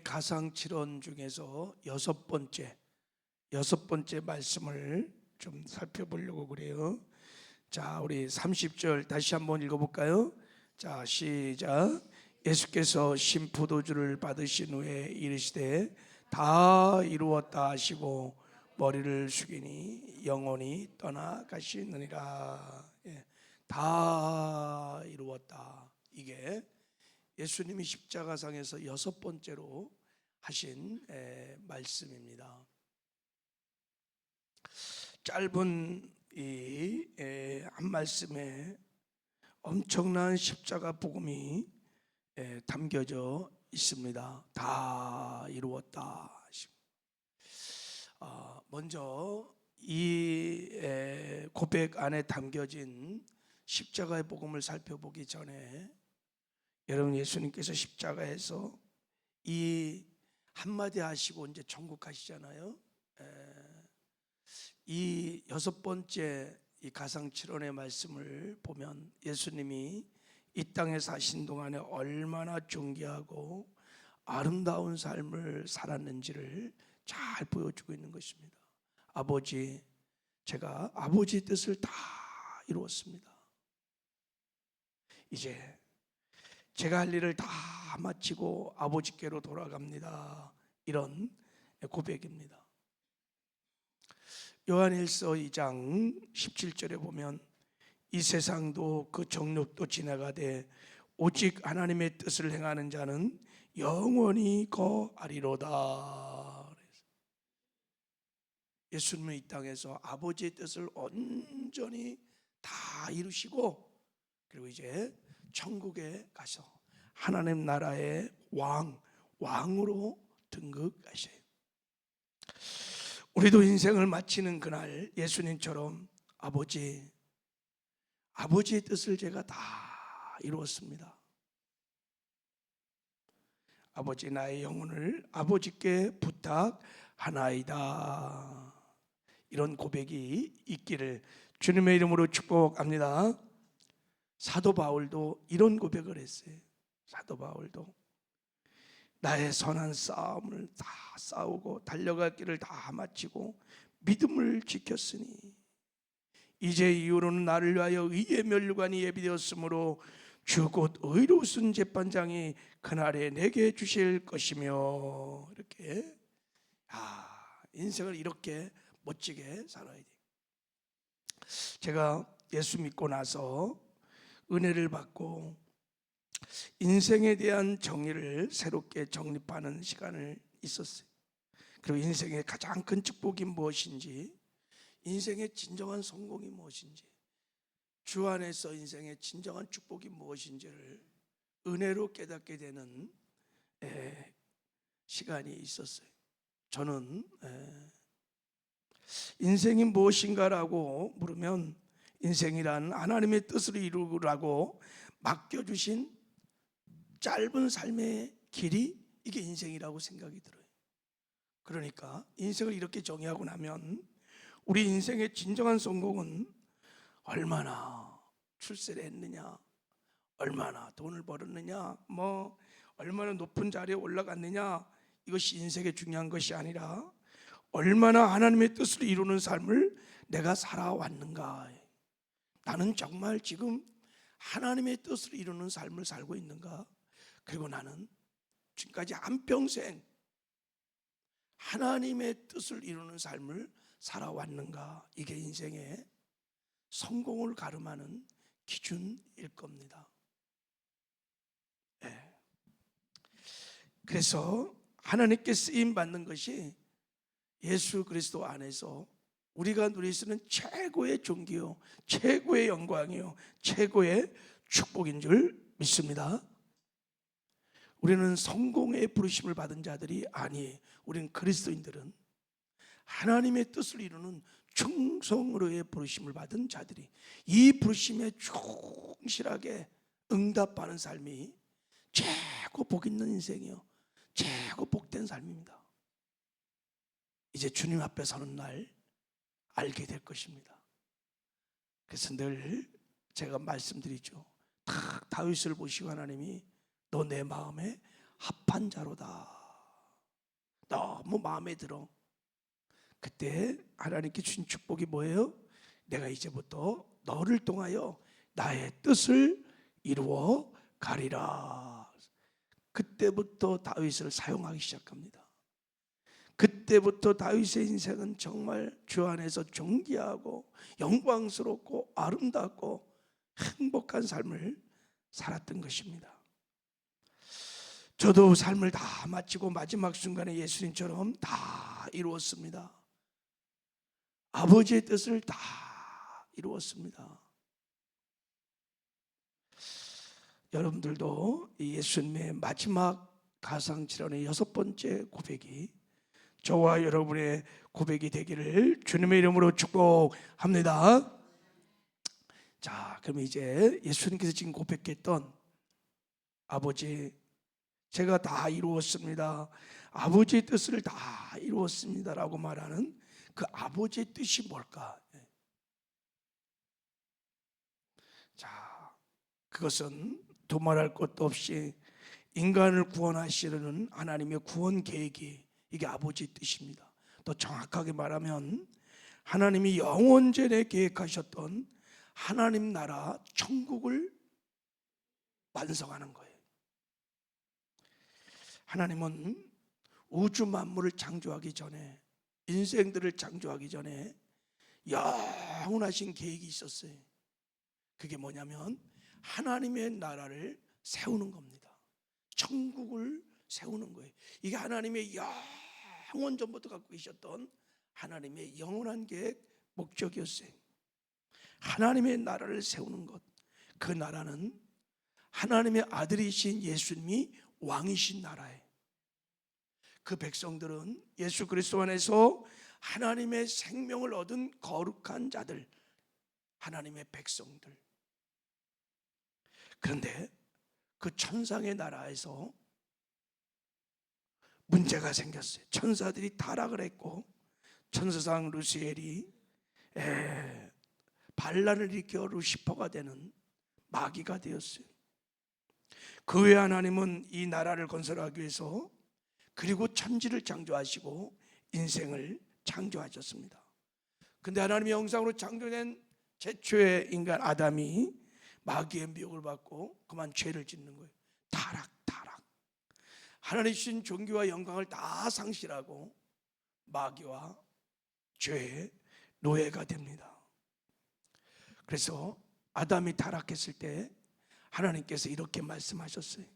가상칠언 중에서 여섯 번째 말씀을 좀 살펴보려고 그래요. 자, 우리 30절 다시 한번 읽어볼까요? 자, 시작. 예수께서 신포도주를 받으신 후에 이르시되 다 이루었다 하시고 머리를 숙이니 영혼이 떠나가시느니라. 다 이루었다. 이게 예수님이 십자가상에서 여섯 번째로 하신 말씀입니다. 짧은 이 한 말씀에 엄청난 십자가 복음이 담겨져 있습니다. 다 이루었다. 먼저 이 고백 안에 담겨진 십자가의 복음을 살펴보기 전에 여러분, 예수님께서 십자가에서 이 한마디 하시고 이제 천국 가시잖아요. 이 여섯 번째 이 가상칠언의 말씀을 보면 예수님이 이 땅에 사신 동안에 얼마나 존귀하고 아름다운 삶을 살았는지를 잘 보여주고 있는 것입니다. 아버지, 제가 아버지의 뜻을 다 이루었습니다. 이제 제가 할 일을 다 마치고 아버지께로 돌아갑니다. 이런 고백입니다. 요한일서 2장 17절에 보면 이 세상도 그 정욕도 지나가되 오직 하나님의 뜻을 행하는 자는 영원히 거하리로다. 예수님은 이 땅에서 아버지의 뜻을 온전히 다 이루시고 그리고 이제 천국에 가서 하나님 나라의 왕으로 등극하셔요. 우리도 인생을 마치는 그날 예수님처럼 아버지의 뜻을 제가 다 이루었습니다. 아버지, 나의 영혼을 아버지께 부탁하나이다. 이런 고백이 있기를 주님의 이름으로 축복합니다. 사도 바울도 이런 고백을 했어요. 사도 바울도 나의 선한 싸움을 다 싸우고 달려갈 길을 다 마치고 믿음을 지켰으니 이제 이후로는 나를 위하여 의의 면류관이 예비되었으므로 주 곧 의로우신 재판장이 그날에 내게 주실 것이며, 이렇게 인생을 이렇게 멋지게 살아야 돼. 제가 예수 믿고 나서 은혜를 받고 인생에 대한 정의를 새롭게 정립하는 시간을 있었어요. 그리고 인생의 가장 큰 축복이 무엇인지, 인생의 진정한 성공이 무엇인지, 주 안에서 인생의 진정한 축복이 무엇인지를 은혜로 깨닫게 되는 시간이 있었어요. 저는 인생이 무엇인가라고 물으면 인생이란 하나님의 뜻을 이루라고 맡겨주신 짧은 삶의 길이, 이게 인생이라고 생각이 들어요. 그러니까 인생을 이렇게 정의하고 나면 우리 인생의 진정한 성공은 얼마나 출세를 했느냐, 얼마나 돈을 벌었느냐, 얼마나 높은 자리에 올라갔느냐, 이것이 인생의 중요한 것이 아니라 얼마나 하나님의 뜻을 이루는 삶을 내가 살아왔는가. 나는 정말 지금 하나님의 뜻을 이루는 삶을 살고 있는가? 그리고 나는 지금까지 한평생 하나님의 뜻을 이루는 삶을 살아왔는가? 이게 인생의 성공을 가름하는 기준일 겁니다. 그래서 하나님께 쓰임 받는 것이 예수 그리스도 안에서 우리가 누릴 수 있는 최고의 존귀요, 최고의 영광이요, 최고의 축복인 줄 믿습니다. 우리는 성공의 부르심을 받은 자들이 아니에요. 우리는 그리스도인들은 하나님의 뜻을 이루는 충성으로의 부르심을 받은 자들이 이 부르심에 충실하게 응답하는 삶이 최고 복 있는 인생이요, 최고 복된 삶입니다. 이제 주님 앞에 서는 날 알게 될 것입니다. 그래서 늘 제가 말씀드리죠. 다윗을 보시고 하나님이 너 내 마음에 합한 자로다. 너무 마음에 들어. 그때 하나님께 주신 축복이 뭐예요? 내가 이제부터 너를 통하여 나의 뜻을 이루어 가리라. 그때부터 다윗을 사용하기 시작합니다. 그때부터 다윗의 인생은 정말 주 안에서 존귀하고 영광스럽고 아름답고 행복한 삶을 살았던 것입니다. 저도 삶을 다 마치고 마지막 순간에 예수님처럼 다 이루었습니다. 아버지의 뜻을 다 이루었습니다. 여러분들도 예수님의 마지막 가상칠언의 6번째 고백이 저와 여러분의 고백이 되기를 주님의 이름으로 축복합니다. 자, 그럼 이제 예수님께서 지금 고백했던 아버지, 제가 다 이루었습니다, 아버지의 뜻을 다 이루었습니다 라고 말하는 그 아버지의 뜻이 뭘까? 자, 그것은 두말할 것도 없이 인간을 구원하시려는 하나님의 구원 계획이, 이게 아버지의 뜻입니다. 또 정확하게 말하면 하나님이 영원전에 계획하셨던 하나님 나라 천국을 완성하는 거예요. 하나님은 우주 만물을 창조하기 전에, 인생들을 창조하기 전에 영원하신 계획이 있었어요. 그게 뭐냐면 하나님의 나라를 세우는 겁니다. 천국을 세우는 거예요. 이게 하나님의 영원 전부터 갖고 계셨던 하나님의 영원한 계획, 목적이었어요. 하나님의 나라를 세우는 것, 그 나라는 하나님의 아들이신 예수님이 왕이신 나라예요. 그 백성들은 예수 그리스도 안에서 하나님의 생명을 얻은 거룩한 자들, 하나님의 백성들. 그런데 그 천상의 나라에서 문제가 생겼어요. 천사들이 타락을 했고 천사장 루시엘이 반란을 일으켜 루시퍼가 되는 마귀가 되었어요. 그 외에 하나님은 이 나라를 건설하기 위해서 그리고 천지를 창조하시고 인생을 창조하셨습니다. 근데 하나님의 형상으로 창조된 최초의 인간 아담이 마귀의 미혹을 받고 그만 죄를 짓는 거예요. 타락. 하나님 주신 존귀와 영광을 다 상실하고 마귀와 죄의 노예가 됩니다. 그래서 아담이 타락했을 때 하나님께서 이렇게 말씀하셨어요.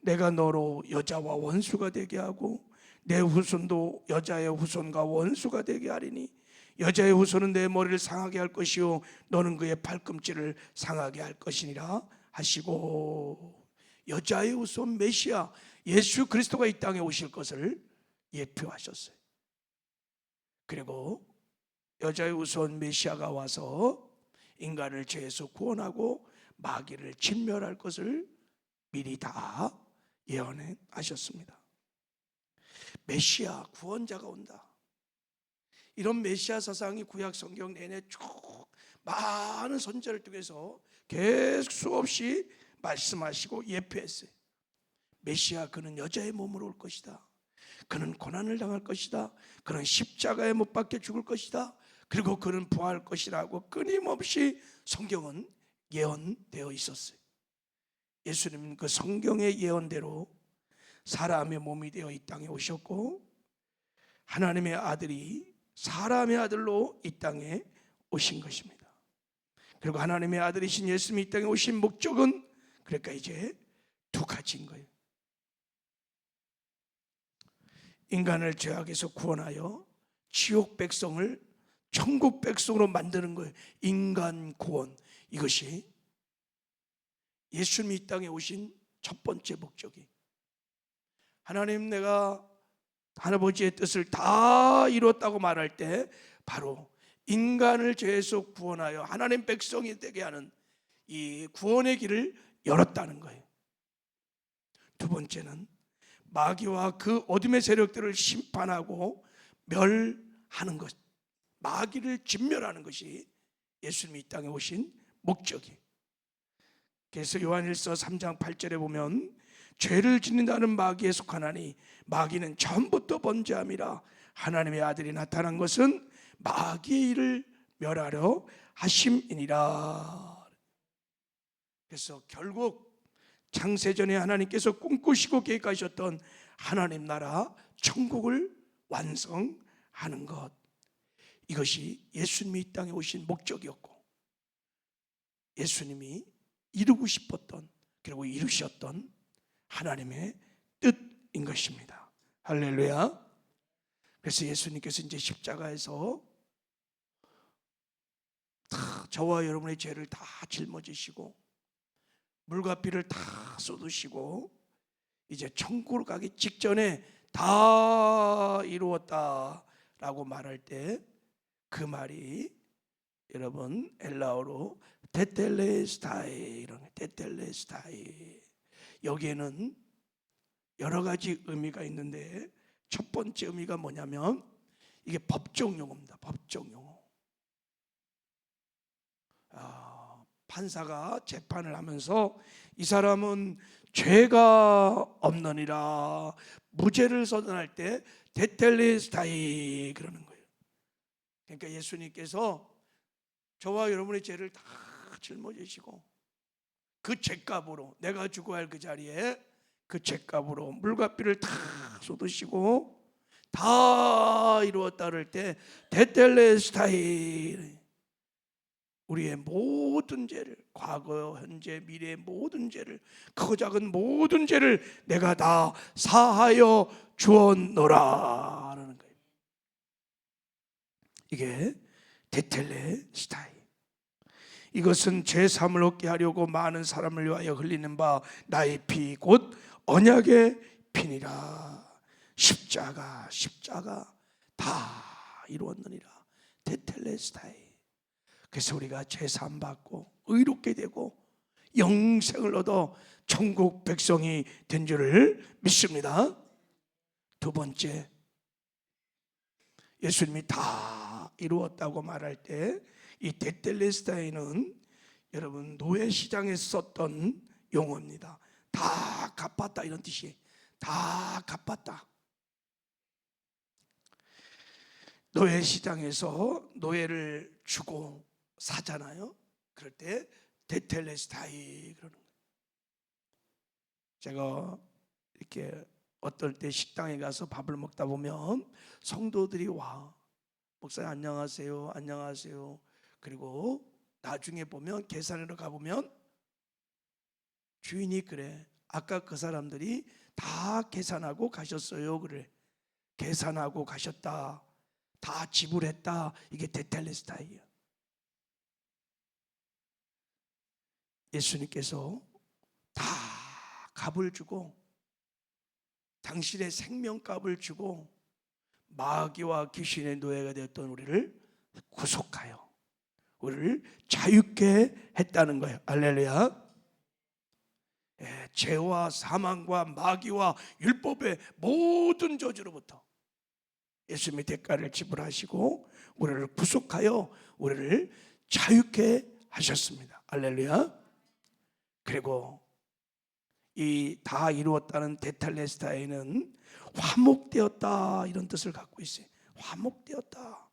내가 너로 여자와 원수가 되게 하고 내 후손도 여자의 후손과 원수가 되게 하리니 여자의 후손은 내 머리를 상하게 할 것이요 너는 그의 발꿈치를 상하게 할 것이니라 하시고, 여자의 후손 메시아 예수 그리스도가 이 땅에 오실 것을 예표하셨어요. 그리고 여자의 후손 메시아가 와서 인간을 죄에서 구원하고 마귀를 진멸할 것을 미리 다 예언해 하셨습니다. 메시아, 구원자가 온다. 이런 메시아 사상이 구약 성경 내내 쭉 많은 선지자를 통해서 계속 수없이 말씀하시고 예표했어요. 메시아, 그는 여자의 몸으로 올 것이다. 그는 고난을 당할 것이다. 그는 십자가에 못 박혀 죽을 것이다. 그리고 그는 부활할 것이라고 끊임없이 성경은 예언되어 있었어요. 예수님은 그 성경의 예언대로 사람의 몸이 되어 이 땅에 오셨고 하나님의 아들이 사람의 아들로 이 땅에 오신 것입니다. 그리고 하나님의 아들이신 예수님이 이 땅에 오신 목적은 그러니까 이제 두 가지인 거예요. 인간을 죄악에서 구원하여 지옥 백성을 천국 백성으로 만드는 거예요. 인간 구원, 이것이 예수님이 이 땅에 오신 첫 번째 목적이. 하나님, 내가 할아버지의 뜻을 다 이뤘다고 말할 때 바로 인간을 죄에서 구원하여 하나님 백성이 되게 하는 이 구원의 길을 열었다는 거예요. 두 번째는 마귀와 그 어둠의 세력들을 심판하고 멸하는 것, 마귀를 진멸하는 것이 예수님이 이 땅에 오신 목적이에요. 그래서 요한일서 3장 8절에 보면 죄를 짓는다는 마귀에 속하나니 마귀는 처음부터 번제함이라. 하나님의 아들이 나타난 것은 마귀의 일을 멸하려 하심이니라. 그래서 결국 창세전에 하나님께서 꿈꾸시고 계획하셨던 하나님 나라 천국을 완성하는 것, 이것이 예수님이 이 땅에 오신 목적이었고 예수님이 이루고 싶었던, 그리고 이루셨던 하나님의 뜻인 것입니다. 할렐루야. 그래서 예수님께서 이제 십자가에서 다 저와 여러분의 죄를 다 짊어지시고 물과 피를 다 쏟으시고 이제 천국으로 가기 직전에 다 이루었다라고 말할 때 그 말이 여러분 헬라어로 테텔레스타이, 이런 테텔레스타이, 여기에는 여러 가지 의미가 있는데 첫 번째 의미가 뭐냐면 이게 법정 용어입니다. 법정 용어. 판사가 재판을 하면서 이 사람은 죄가 없느니라 무죄를 선언할 때 테텔레스타이 그러는 거예요. 그러니까 예수님께서 저와 여러분의 죄를 다 짊어지시고 그 죄값으로, 내가 죽어야 할 그 자리에 그 죄값으로 물과 피를 다 쏟으시고 다 이루었다 그럴 때 테텔레스타이, 우리의 모든 죄를, 과거 현재 미래의 모든 죄를, 크고 작은 모든 죄를 내가 다 사하여 주었노라 하는 거예요. 이게 테텔레스타이. 이것은 제3을 얻게 하려고 많은 사람을 위하여 흘리는 바 나의 피 곧 언약의 피니라. 십자가 다 이루었느니라. 테텔레스타이. 그래서 우리가 제3 받고 의롭게 되고 영생을 얻어 천국 백성이 된 줄을 믿습니다. 두 번째, 예수님이 다 이루었다고 말할 때 이 테텔레스타이는 여러분 노예시장에 썼던 용어입니다. 다 갚았다 이런 뜻이에요. 다 갚았다. 노예시장에서 노예를 주고 사잖아요. 그럴 때 테텔레스타이 그러는 거예요. 제가 이렇게 어떨 때 식당에 가서 밥을 먹다 보면 성도들이 와, 목사님 안녕하세요, 안녕하세요. 그리고 나중에 보면 계산하러 가보면 주인이 그래, 아까 그 사람들이 다 계산하고 가셨어요. 그래, 계산하고 가셨다, 다 지불했다. 이게 테텔레스타이예요. 예수님께서 다 값을 주고 당신의 생명값을 주고 마귀와 귀신의 노예가 되었던 우리를 구속하여 우리를 자유케 했다는 거예요. 할렐루야. 죄와 사망과 마귀와 율법의 모든 저주로부터 예수님이 대가를 지불하시고 우리를 구속하여 우리를 자유케 하셨습니다. 할렐루야. 그리고 이 다 이루었다는 테텔레스타이는 화목되었다 이런 뜻을 갖고 있어요. 화목되었다.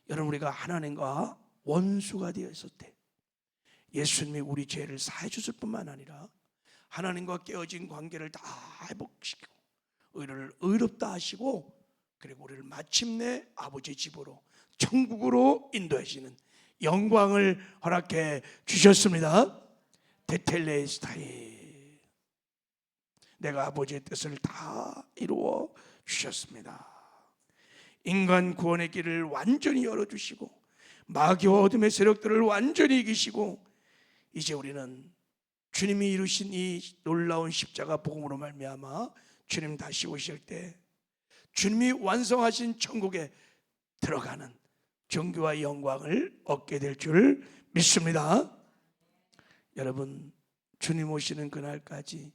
여러분, 우리가 하나님과 원수가 되어 있을 때 예수님이 우리 죄를 사해 주실 뿐만 아니라 하나님과 깨어진 관계를 다 회복시키고 우리를 의롭다 하시고 그리고 우리를 마침내 아버지 집으로 천국으로 인도하시는 영광을 허락해 주셨습니다. 테텔레스타이, 내가 아버지의 뜻을 다 이루어 주셨습니다. 인간 구원의 길을 완전히 열어주시고 마귀와 어둠의 세력들을 완전히 이기시고 이제 우리는 주님이 이루신 이 놀라운 십자가 복음으로 말미암아 주님 다시 오실 때 주님이 완성하신 천국에 들어가는 존귀와 영광을 얻게 될 줄 믿습니다. 여러분, 주님 오시는 그날까지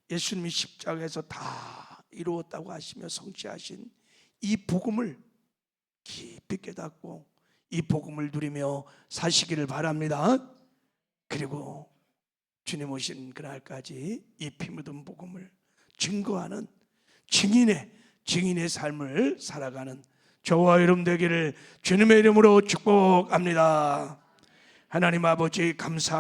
예수님이 십자가에서 다 이루었다고 하시며 성취하신 이 복음을 깊이 깨닫고 이 복음을 누리며 사시기를 바랍니다. 그리고 주님 오신 그날까지 이 피 묻은 복음을 증거하는 증인의 삶을 살아가는 저와 여러분 되기를 주님의 이름으로 축복합니다. 하나님 아버지 감사